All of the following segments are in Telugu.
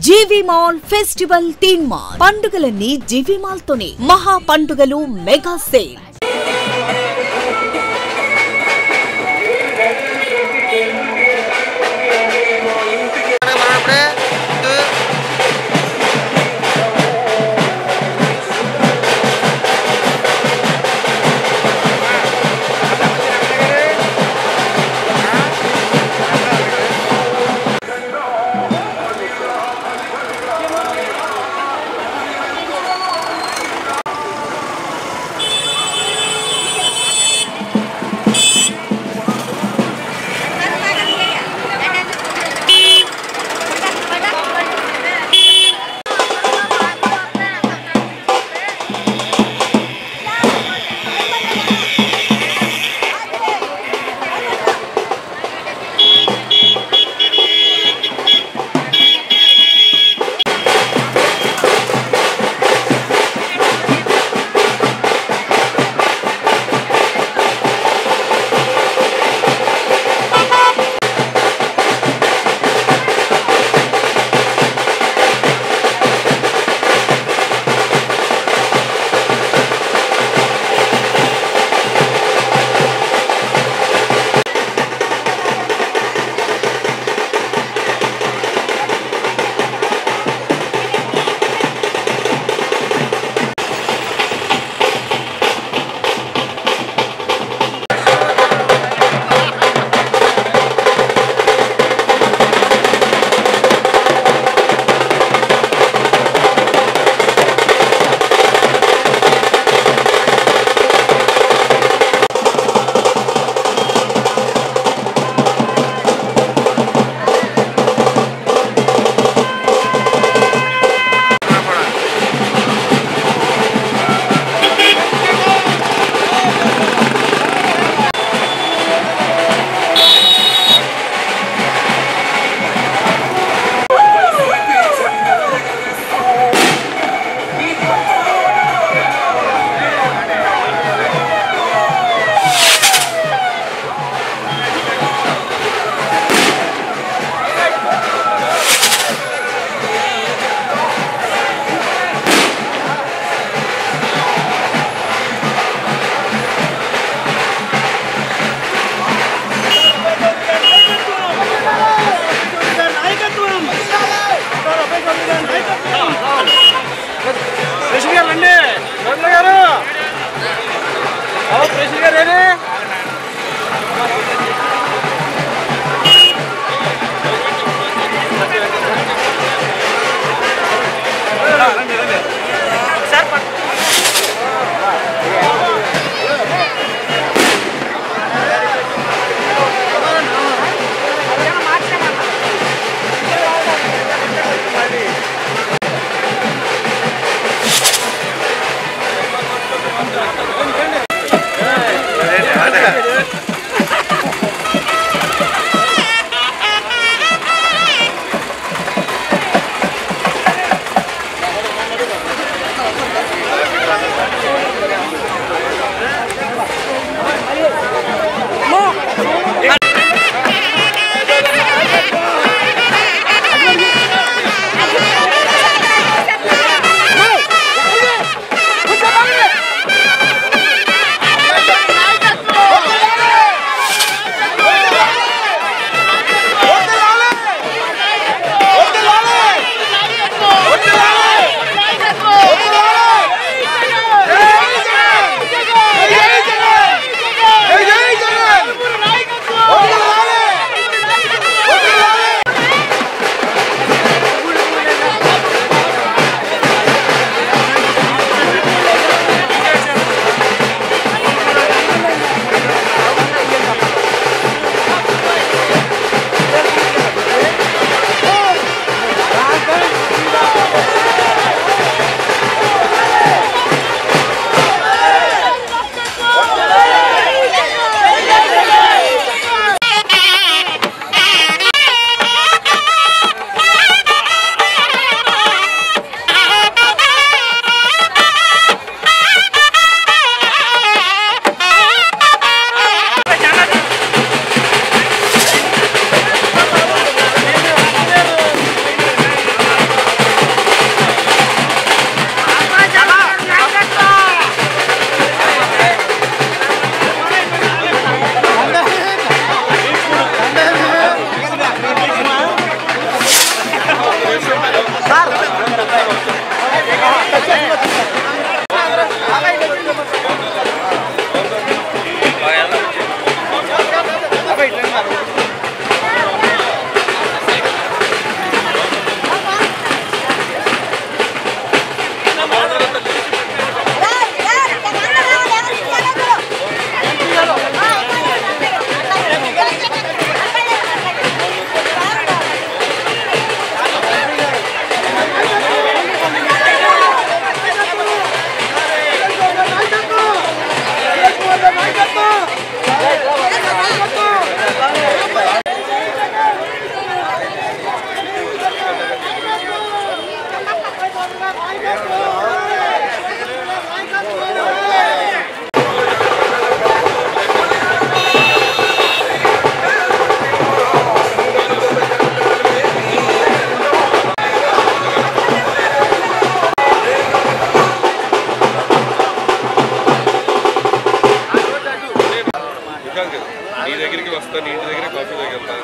జీవి మాల్ ఫెస్టివల్ థీమ్ మాల్ పండుగలన్నీ జీవి మాల్ తోనే మహా పండుగలు మెగా సేల్. నీ దగ్గరికి వస్తా, నీ ఇంటి దగ్గర కాఫీ తాగెళ్తా.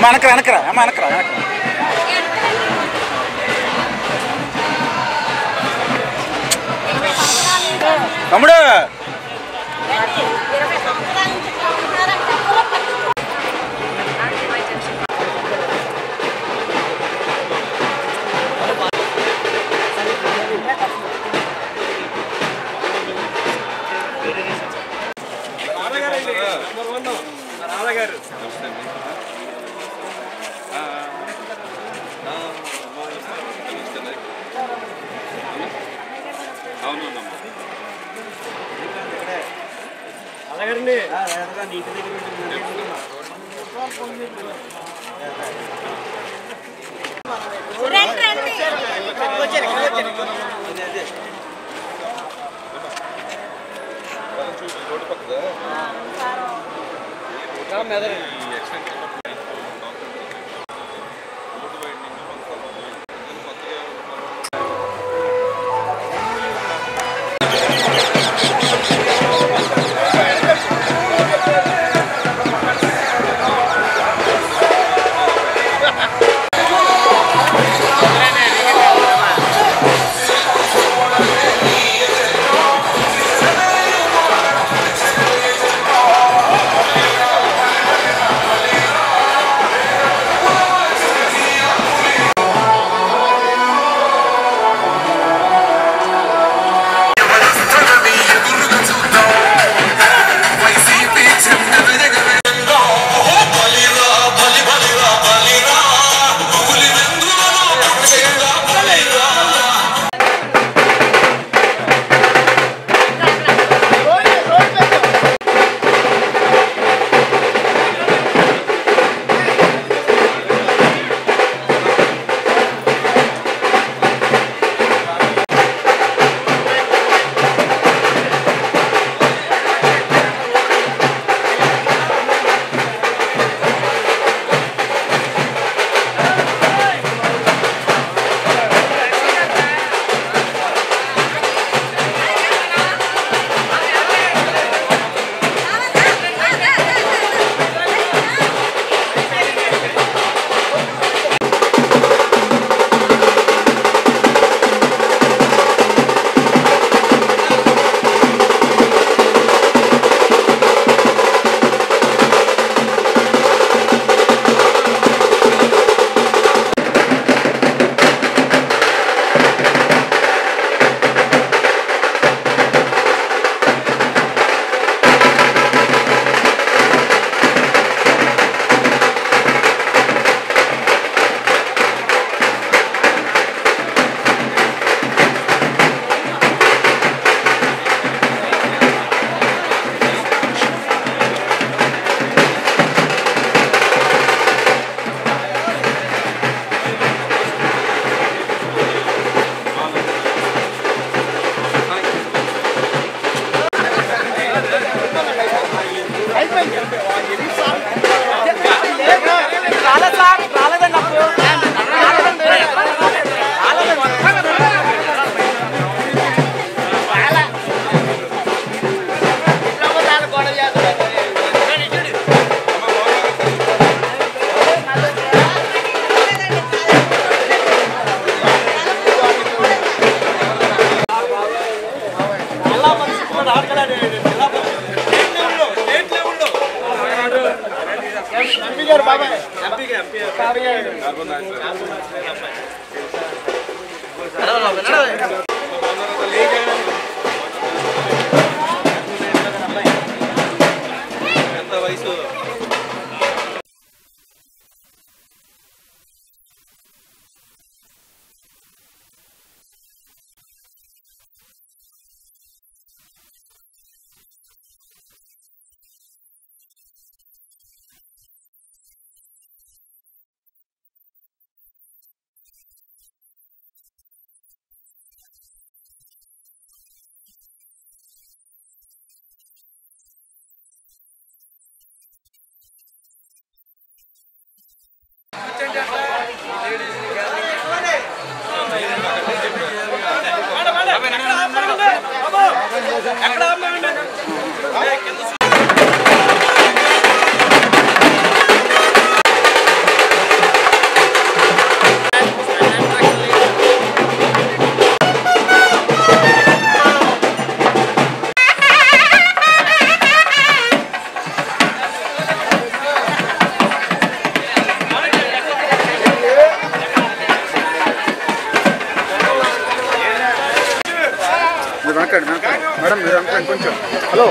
మనకరా అనకరా మనకరా తమ్ముడు మేడం మీరు అనుకోండి కొంచెం. హలో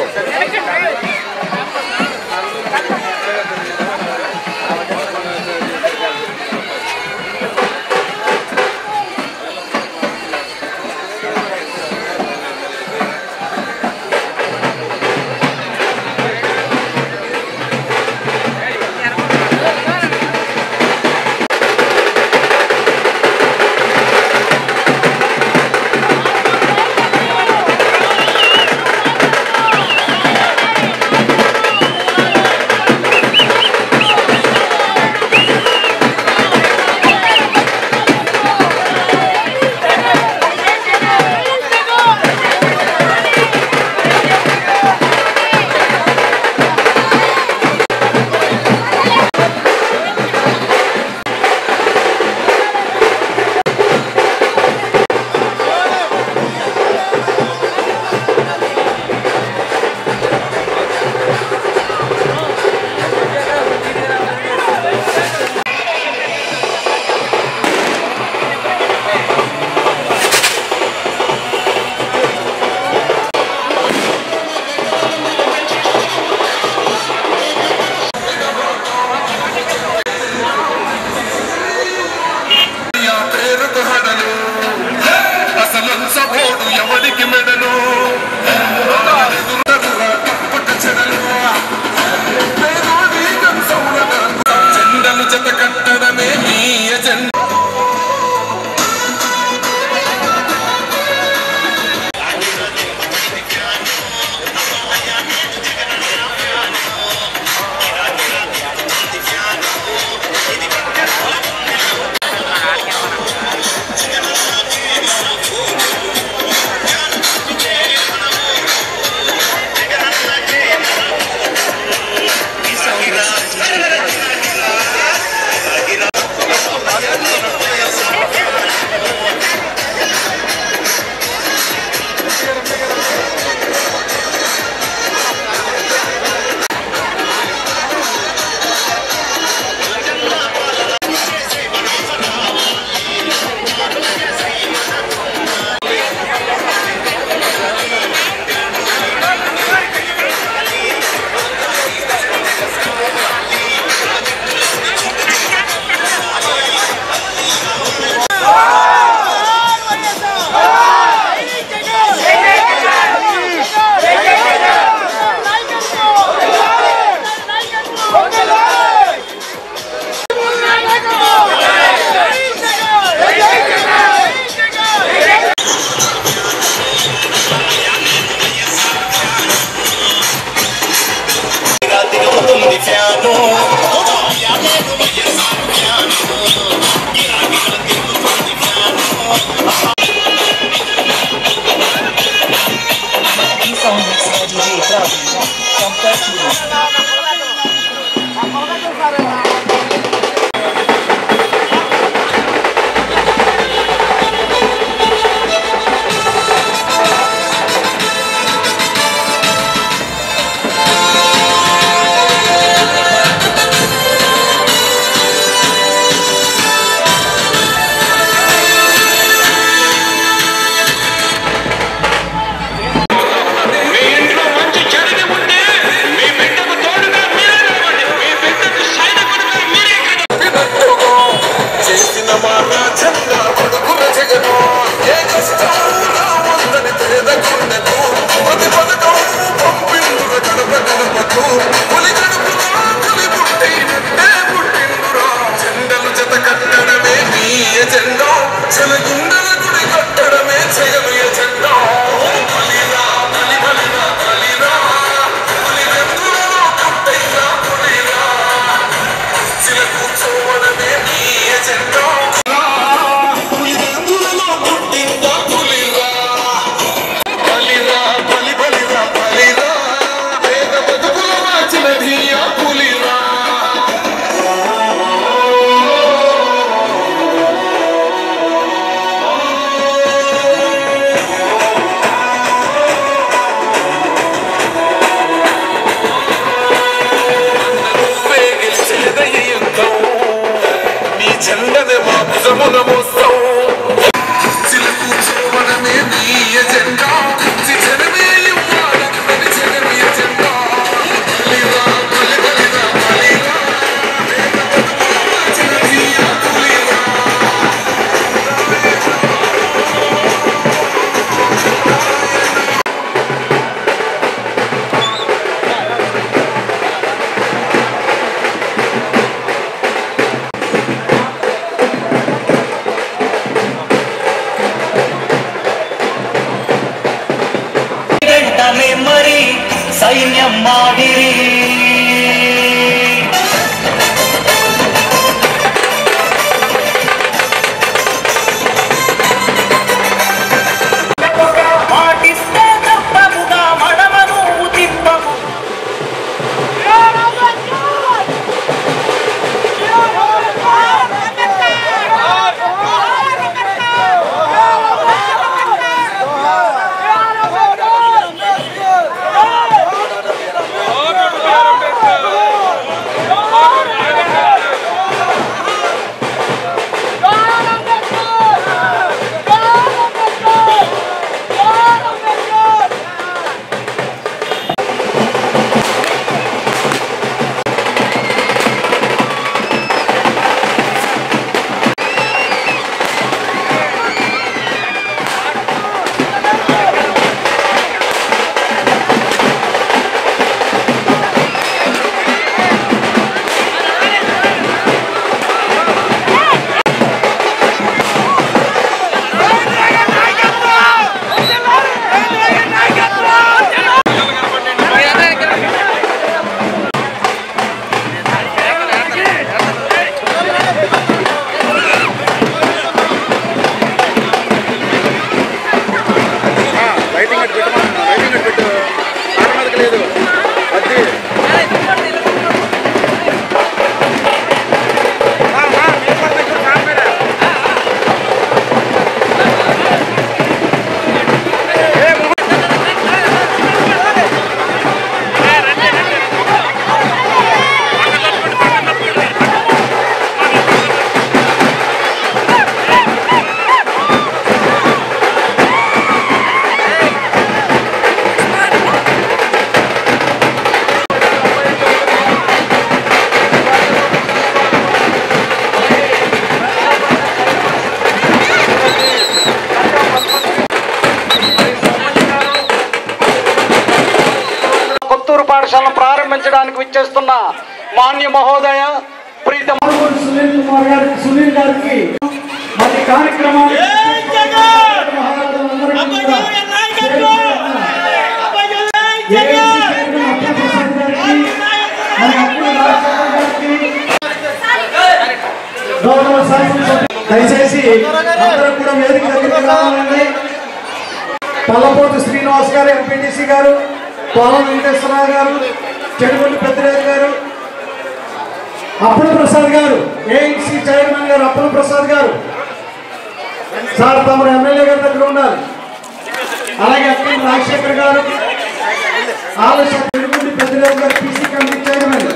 సైన్యం మాదిరి మాటిస్తే తప్పముగా మడమను తిప్పము పాఠశాలను ప్రారంభించడానికి విచ్చేస్తున్న మాన్య మహోదయ ప్రీత సునీల్ గారికి మరి కార్యక్రమాన్ని దయచేసి అందరూ కూడా వేదిక దగ్గరికి రావాలండి. పల్లపోతు శ్రీనివాస్ గారు, ఎంపీటీసీ గారు, పోలం వెంకటేశ్వరరావు గారు, చెడుగొండ పెద్దరాజు గారు, అప్పుల ప్రసాద్ గారు, ఏఎంసీ చైర్మన్ గారు అప్పుల ప్రసాద్ గారు సార్ తమరు ఎమ్మెల్యే గారి దగ్గర ఉండాలి. అలాగే అక్కడ రాజశేఖర్ గారు, ఆలోచన చెడుగొండ పెద్దరాజు గారు పీసీ కమిటీ చైర్మన్,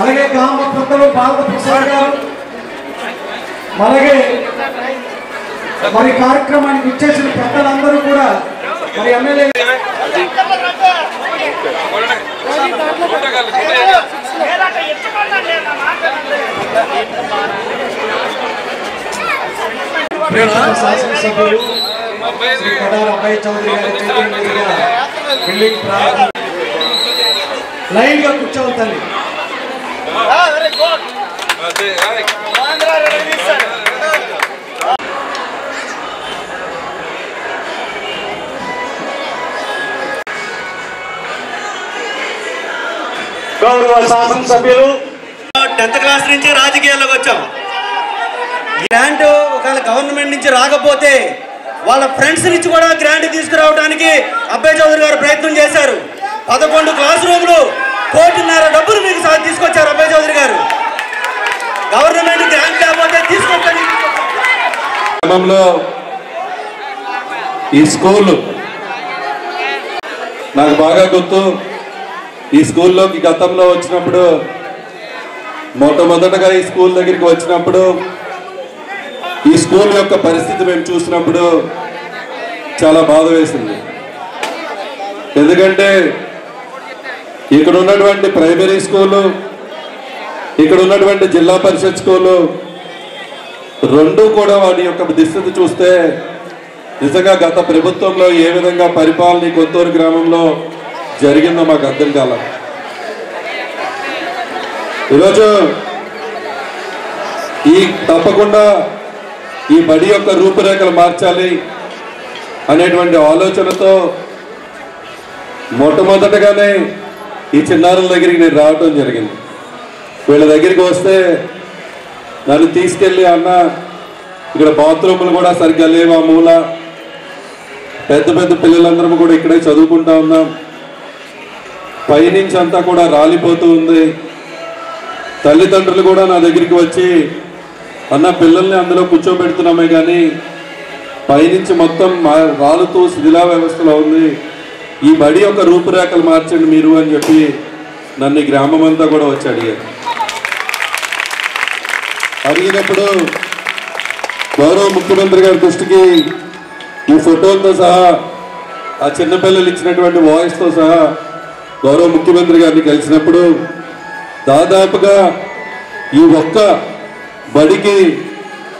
అలాగే గ్రామ పెద్దలు బాలక ప్రసాద్ గారు, అలాగే మరి కార్యక్రమానికి ఇచ్చేసిన పెద్దలందరూ కూడా మరి ఎమ్మెల్యే శాసనసభ్యులు శ్రీ కడారి అబ్బాయి చౌదరి గారి చేతుల మీదుగా బిల్డింగ్ ప్రారంభం. లైన్ గా కూర్చోవాలి తల్లి. గౌరవ శాసనసభ్యులు 10th క్లాస్ నుంచి రాజకీయాల్లోకి వచ్చాం. గ్రాంట్ ఒకవేళ గవర్నమెంట్ నుంచి రాకపోతే వాళ్ళ ఫ్రెండ్స్ నుంచి కూడా గ్రాంట్ తీసుకురావడానికి అబ్బాయి చౌదరి గారు ప్రయత్నం చేశారు. 11 క్లాస్ రూమ్లు 1.5 కోటి డబ్బులు మీకు తీసుకొచ్చారు అబ్బాయి చౌదరి గారు. గవర్నమెంట్ గ్రాంట్ లేకపోతే తీసుకొచ్చారు. ఈ స్కూల్ నాకు బాగా గుర్తు. ఈ స్కూల్లోకి గతంలో వచ్చినప్పుడు, మొట్టమొదటగా ఈ స్కూల్ దగ్గరికి వచ్చినప్పుడు, ఈ స్కూల్ యొక్క పరిస్థితి మేము చూసినప్పుడు చాలా బాధ వేసింది. ఎందుకంటే ఇక్కడ ఉన్నటువంటి ప్రైమరీ స్కూలు, ఇక్కడ ఉన్నటువంటి జిల్లా పరిషత్ స్కూలు రెండు కూడా వాటి యొక్క దిశను చూస్తే నిజంగా గత ప్రభుత్వంలో ఏ విధంగా పరిపాలన కొత్తూరు గ్రామంలో జరిగిందో మాకు అర్థం కాల. ఈరోజు తప్పకుండా ఈ బడి యొక్క రూపురేఖలు మార్చాలి అనేటువంటి ఆలోచనతో మొట్టమొదటగానే ఈ చిన్నారుల దగ్గరికి నేను రావటం జరిగింది. వీళ్ళ దగ్గరికి వస్తే నన్ను తీసుకెళ్ళి అన్న ఇక్కడ బాత్రూములు కూడా సరిగ్గా లేవు, ఆ మూల పెద్ద పెద్ద పిల్లలందరూ కూడా ఇక్కడే చదువుకుంటా ఉన్నాం, పైనుంచి అంతా కూడా రాలిపోతూ ఉంది. తల్లిదండ్రులు కూడా నా దగ్గరికి వచ్చి అన్న పిల్లల్ని అందులో కూర్చోబెడుతున్నామే కానీ పైనుంచి మొత్తం రాలుతూ శిథిలా వ్యవస్థలో ఉంది, ఈ బడి యొక్క రూపురేఖలు మార్చండి మీరు అని చెప్పి నన్ను ఈ గ్రామం అంతా కూడా వచ్చి అడిగినప్పుడు గౌరవ ముఖ్యమంత్రి గారి దృష్టికి ఈ ఫోటోలతో సహా ఆ చిన్నపిల్లలు ఇచ్చినటువంటి వాయిస్తో సహా గౌరవ ముఖ్యమంత్రి గారిని కలిసినప్పుడు దాదాపుగా ఈ ఒక్క బడికి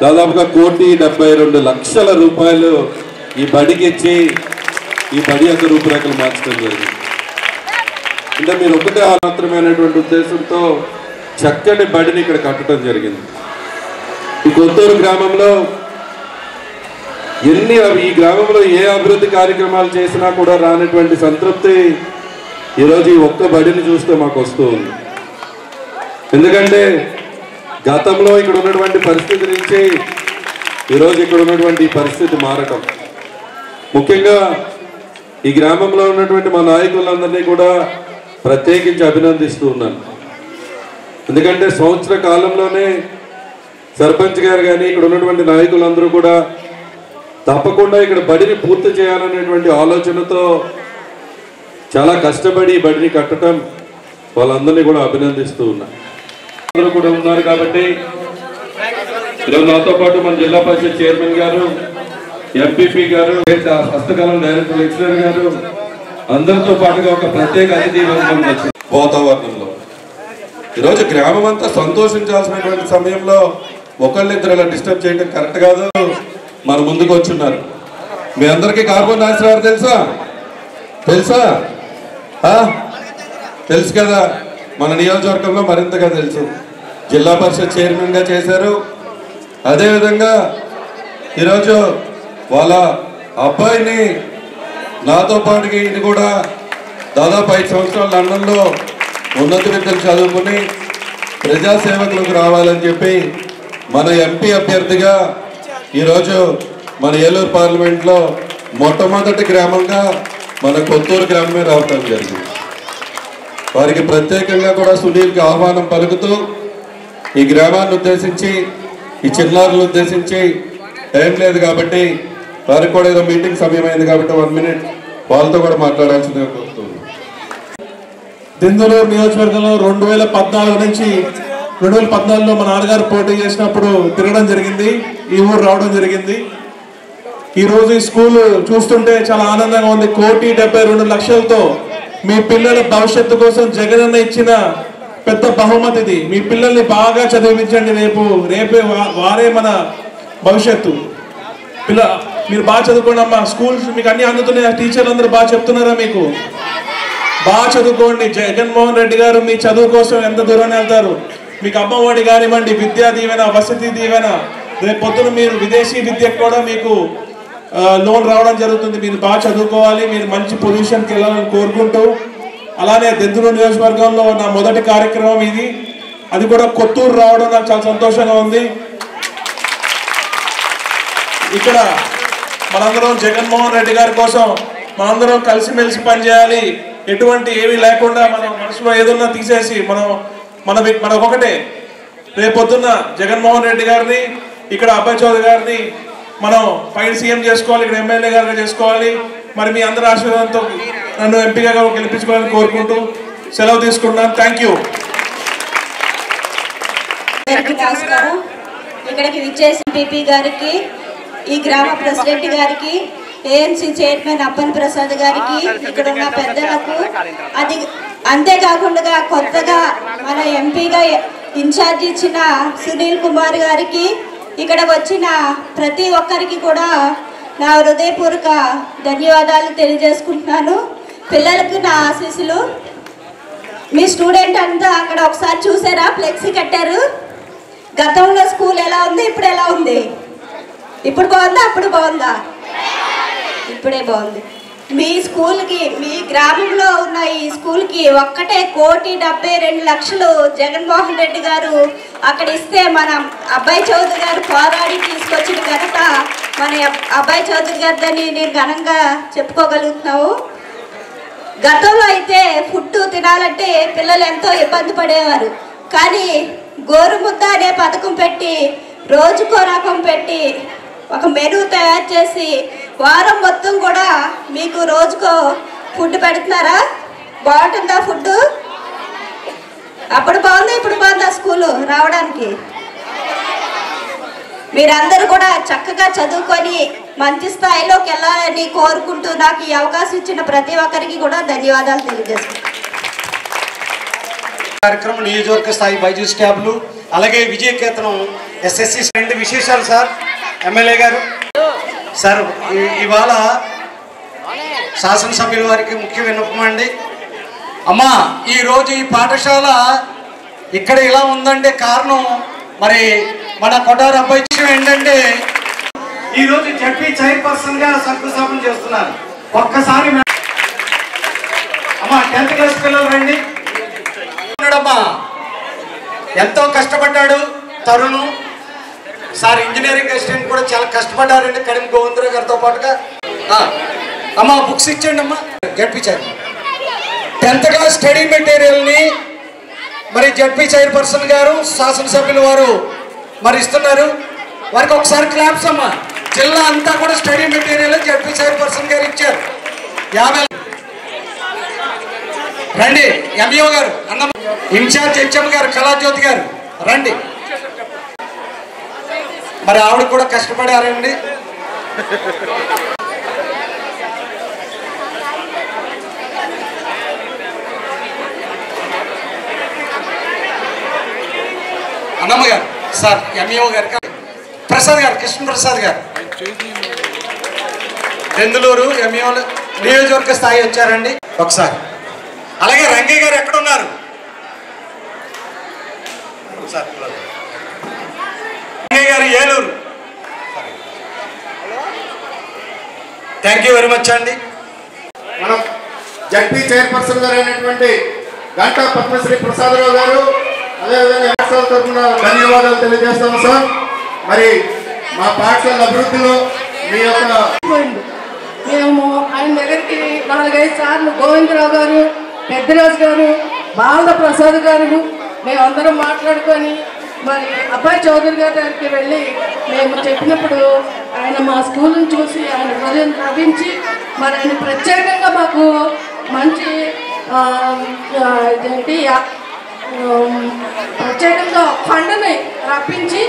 దాదాపుగా 1,72,00,000 రూపాయలు ఈ బడికి ఇచ్చి ఈ బడి యొక్క రూపురేఖలు మార్చడం జరిగింది. అంటే మీరు ఒకటే మాత్రమైనటువంటి ఉద్దేశంతో చక్కని బడిని ఇక్కడ కట్టడం జరిగింది. ఈ కొత్తూరు గ్రామంలో ఈ గ్రామంలో ఏ అభివృద్ధి కార్యక్రమాలు చేసినా కూడా రానటువంటి సంతృప్తి ఈరోజు ఈ ఒక్క బడిని చూస్తే మాకు వస్తూ ఉంది. ఎందుకంటే గతంలో ఇక్కడ ఉన్నటువంటి పరిస్థితి నుంచి ఈరోజు ఇక్కడ ఉన్నటువంటి పరిస్థితి మారటం, ముఖ్యంగా ఈ గ్రామంలో ఉన్నటువంటి మా నాయకులందరినీ కూడా ప్రత్యేకించి అభినందిస్తూ ఉన్నాను. ఎందుకంటే సంవత్సర కాలంలోనే సర్పంచ్ గారు కానీ ఇక్కడ ఉన్నటువంటి నాయకులందరూ కూడా తప్పకుండా ఇక్కడ బడిని పూర్తి చేయాలనేటువంటి ఆలోచనతో చాలా కష్టపడి ఈ బడిని కట్టడం వాళ్ళందరినీ కూడా అభినందిస్తూ ఉన్నారు. అందరూ కూడా ఉన్నారు కాబట్టి ఈరోజు నాతో పాటు మన జిల్లా పరిషత్ చైర్మన్ గారు, ఎంపీపీ గారు, హస్తకళ డైరెక్టర్ లెక్చరర్ గారు అందరితో పాటుగా ఒక ప్రత్యేక అతిథి వాతావరణంలో ఈరోజు గ్రామం అంతా సంతోషించాల్సినటువంటి సమయంలో ఒకళ్ళిద్దరు ఇలా డిస్టర్బ్ చేయడం కరెక్ట్ కాదు. మన ముందుకు వచ్చున్నారు. మీ అందరికీ కార్బన్ నాశనాలు తెలుసా తెలుసు కదా. మన నియోజకవర్గంలో మరింతగా తెలుసు. జిల్లా పరిషత్ చైర్మన్గా చేశారు. అదేవిధంగా ఈరోజు వాళ్ళ అబ్బాయిని నాతో పాటుగా ఇది కూడా దాదాపు 5 సంవత్సరాలు లండన్లో ఉన్నత విద్యలు చదువుకుని ప్రజాసేవకులకు రావాలని చెప్పి మన ఎంపీ అభ్యర్థిగా ఈరోజు మన ఏలూరు పార్లమెంట్లో మొట్టమొదటి గ్రామంగా మన కొత్తూరు గ్రామమే రావటం జరిగింది. వారికి ప్రత్యేకంగా కూడా సునీల్కి ఆహ్వానం పలుకుతూ ఈ గ్రామాన్ని ఉద్దేశించి ఈ చిన్నారులను ఉద్దేశించి ఏం లేదు కాబట్టి వారికి కూడా ఏదో మీటింగ్ సమయం అయింది కాబట్టి 1 మినిట్ వాళ్ళతో కూడా మాట్లాడాల్సిందిగా కోరుతున్నాను. దెందులూరు నియోజకవర్గంలో 2014 నుంచి 2014లో మా నాన్నగారు పోటీ చేసినప్పుడు తిరగడం జరిగింది, ఈ ఊరు రావడం జరిగింది. ఈరోజు ఈ స్కూల్ చూస్తుంటే చాలా ఆనందంగా ఉంది. 1,72,00,000తో మీ పిల్లల భవిష్యత్తు కోసం జగనన్న ఇచ్చిన పెద్ద బహుమతిది. మీ పిల్లల్ని బాగా చదివించండి. రేపే వారే మన భవిష్యత్తు. మీరు బాగా చదువుకోండి అమ్మా. స్కూల్స్ మీకు అన్ని అందుతున్నాయి. టీచర్లు అందరూ బాగా చెప్తున్నారా? మీకు బాగా చదువుకోండి. జగన్మోహన్ రెడ్డి గారు మీ చదువు కోసం ఎంత దూరం వెళ్తారు. మీకు అమ్మఒడి కానివ్వండి, విద్యా దీవెన, వసతి దీవెన, రేపు పొద్దున మీరు విదేశీ విద్యకు కూడా మీకు లోన్ రావడం జరుగుతుంది. మీరు బాగా చదువుకోవాలి, మీరు మంచి పొజిషన్కి వెళ్ళాలని కోరుకుంటూ, అలానే దెందులూరు నియోజకవర్గంలో నా మొదటి కార్యక్రమం ఇది. అది కూడా కొత్తూరు రావడం నాకు చాలా సంతోషంగా ఉంది. ఇక్కడ మనందరం జగన్మోహన్ రెడ్డి గారి కోసం మనందరం కలిసిమెలిసి పనిచేయాలి. ఎటువంటి ఏమీ లేకుండా మనం మనసులో ఏదన్నా తీసేసి మన ఒకటే. రేపొద్దున్న జగన్మోహన్ రెడ్డి గారిని, ఇక్కడ అబ్బాయి చౌదరి గారిని మనం పైన సీఎం చేసుకోవాలి, ఇక్కడ ఎమ్మెల్యే గారిగా చేసుకోవాలి. మరి మీ అందరి ఆశీర్వాదంతో నన్ను ఎంపీగా గెలిపించుకోవాలని కోరుకుంటూ సెలవు తీసుకుంటున్నాను. Thank you. నమస్కారం. ఇక్కడికి విచ్చేసిన పీపీ గారికి, ఈ గ్రామ ప్రెసిడెంట్ గారికి, ఏఎన్సీ చైర్మన్ అప్పన్ ప్రసాద్ గారికి, ఇక్కడ ఉన్న పెద్దలకు, అది అంతేకాకుండా కొత్తగా మన ఎంపీగా ఇన్ఛార్జ్ ఇచ్చిన సునీల్ కుమార్ గారికి, ఇక్కడ వచ్చిన ప్రతి ఒక్కరికి కూడా నా హృదయపూర్వక ధన్యవాదాలు తెలియజేసుకుంటున్నాను. పిల్లలకు నా ఆశీస్సులు. మీ స్టూడెంట్ అంతా అక్కడ ఒకసారి చూసారా? ఫ్లెక్సీ కట్టారు. గతంలో స్కూల్ ఎలా ఉంది, ఇప్పుడు ఎలా ఉంది? ఇప్పుడు బాగుందా, అప్పుడు బాగుందా? ఇప్పుడే బాగుంది. మీ స్కూల్కి, మీ గ్రామంలో ఉన్న ఈ స్కూల్కి ఒక్కటే 1,72,00,000 జగన్మోహన్ రెడ్డి గారు అక్కడ ఇస్తే మన అబ్బాయి చౌదరి గారు పోరాడి తీసుకొచ్చిన ఘనత మన అబ్బాయి చౌదరి గారిదని నేను ఘనంగా చెప్పుకోగలుగుతున్నాము. గతంలో అయితే ఫుడ్ తినాలంటే పిల్లలు ఎంతో ఇబ్బంది పడేవారు. కానీ గోరుముద్ద అనే పథకం పెట్టి రోజుకో రకం పెట్టి ఒక మెనూ తయారు చేసి వారం మొత్తం కూడా మీకు రోజుకో ఫుడ్ పెడుతున్నారా? బాగుంటుందా ఫుడ్? అప్పుడు బాగుందా, ఇప్పుడు బాగుందా స్కూలు రావడానికి? మీరందరూ కూడా చక్కగా చదువుకొని మంచి స్థాయిలోకి వెళ్ళాలని కోరుకుంటూ నాకు ఈ అవకాశం ఇచ్చిన ప్రతి ఒక్కరికి కూడా ధన్యవాదాలు తెలియజేస్తున్నాను. కార్యక్రమం నియోజకవర్గ స్థాయి బైజూస్ ట్యాబ్లు, అలాగే విజయకేతనం ఎస్ఎస్సి 2 విశేషాలు సార్. ఎమ్మెల్యే గారు సార్, ఇవాళ శాసనసభ్యుల వారికి ముఖ్య విన్నపం అండి. అమ్మా, ఈరోజు ఈ పాఠశాల ఇక్కడ ఇలా ఉందంటే కారణం మరి మన కొటారు అబ్బాయి ఏంటంటే ఈరోజు జడ్పీ చైర్పర్సన్గా శంకుస్థాపన చేస్తున్నారు. ఒక్కసారి అమ్మా 10th క్లాస్ పిల్లలు రండి. అమ్మా ఎంతో కష్టపడ్డాడు తరుణ్ సార్. ఇంజనీరింగ్ అసిస్టెంట్ కూడా చాలా కష్టపడ్డారండి కడిమి గోవిందరావు గారితో పాటుగా. అమ్మా బుక్స్ ఇచ్చేయండి అమ్మా. ZP chair 10th class study మెటీరియల్ని మరి జడ్పీ చైర్పర్సన్ గారు శాసనసభ్యుల వారు మరి ఇస్తున్నారు. వారికి ఒకసారి క్లాప్స్ అమ్మా. జిల్లా అంతా కూడా స్టడీ మెటీరియల్ జడ్పీ చైర్పర్సన్ గారు ఇచ్చారు. 50 రండి. ఎంఈఓ గారు, అన్న ఇన్ఛార్జ్ హెచ్ఎం గారు కళాజ్యోతి గారు రండి. మరి ఆవిడ కూడా కష్టపడారండి. అన్నమ్మ గారు సార్, ఎంఈఓ గారు ప్రసాద్ గారు, కృష్ణప్రసాద్ గారు దెందులూరు ఎంఈఓ నియోజకవర్గ స్థాయి వచ్చారండి ఒకసారి. అలాగే రంగయ్య గారు ఎక్కడ ఉన్నారు సార్? రంగయ్య గారు Eluru. Thank you very much అండి. మనం జడ్పీ చైర్పర్సన్ గారు అయినటువంటి గంటా పద్మశ్రీ ప్రసాదరావు గారు, అదేవిధంగా పాఠశాల తరఫున ధన్యవాదాలు తెలియజేస్తాము సార్. మరి మా పాఠశాల అభివృద్ధిలో మీ యొక్క మేము ఆయన దగ్గరికి 4-5 సార్లు గోవిందరావు గారు, పెద్దరాజు గారు, బాల ప్రసాద్ గారు మేమందరం మాట్లాడుకొని మరి అబ్బాయి చౌదరి గారి దగ్గరికి వెళ్ళి మేము చెప్పినప్పుడు ఆయన మా స్కూల్ని చూసి ఆయన హృదయం తవ్వించి మరి ఆయన ప్రత్యేకంగా మాకు మంచి ఇదేంటి ప్రత్యేకంగా ఫండ్ని రప్పించి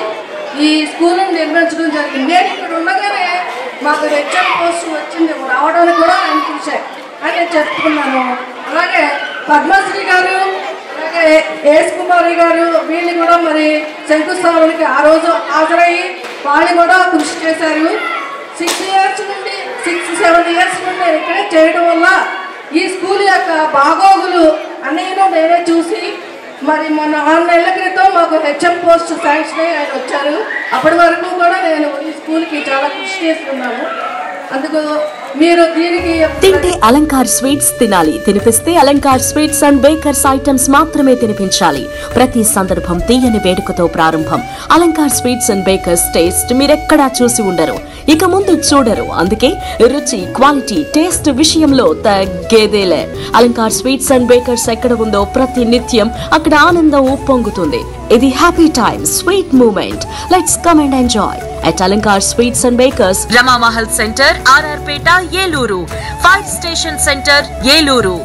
ఈ స్కూల్ని నిర్మించడం జరిగింది. నేను ఇక్కడ ఉండగానే మాకు హెచ్ఎం పోస్ట్ వచ్చింది, రావడానికి కూడా ఆయన చూశారు అని నేను చెప్పుకున్నాను. అలాగే పద్మశ్రీ గారు, అలాగే ఏస్ కుమారి గారు వీళ్ళు కూడా మరి శంకుస్థాపనకి ఆ రోజు హాజరయ్యి వాళ్ళు కూడా కృషి చేశారు. 6-7 ఇయర్స్ నుండి ఇక్కడే చేయడం వల్ల ఈ స్కూల్ యొక్క బాగోగులు అన్నీ నేనే చూసి మరి మొన్న 6 నెలల క్రితం మాకు హెచ్ఎం పోస్ట్ శాంక్షన్ అయ్యి ఆయన వచ్చారు. అప్పటి వరకు కూడా నేను ఈ స్కూల్కి చాలా కృషి చేస్తున్నాను. అందుకు మీరు దీనికి తింటే అలంకార్ స్వీట్స్ తినాలి, తినిపిస్తే Alankar sweets and bakers items మాత్రమే తినిపించాలి. ప్రతి సందర్భం తీయని వేడుకతో ప్రారంభం. Alankar sweets and bakers taste మీరెక్కడా చూసి ఉండరు, ఇక ముందు చూడరు. అందుకే రుచి, క్వాలిటీ, టేస్ట్ విషయంలో తగ్గేదేలే. అలంకార్ స్వీట్స్ అండ్ బేకర్స్ ఎక్కడ ఉందో ప్రతి నిత్యం అక్కడ ఆనందం ఉప్పొంగుతుంది. ఇది happy time, sweet moment. Let's come and enjoy at Alankar Sweets and Bakers, Rama Mahal Center, RR Peta, Yeluru, Fire Station Center, Yeluru.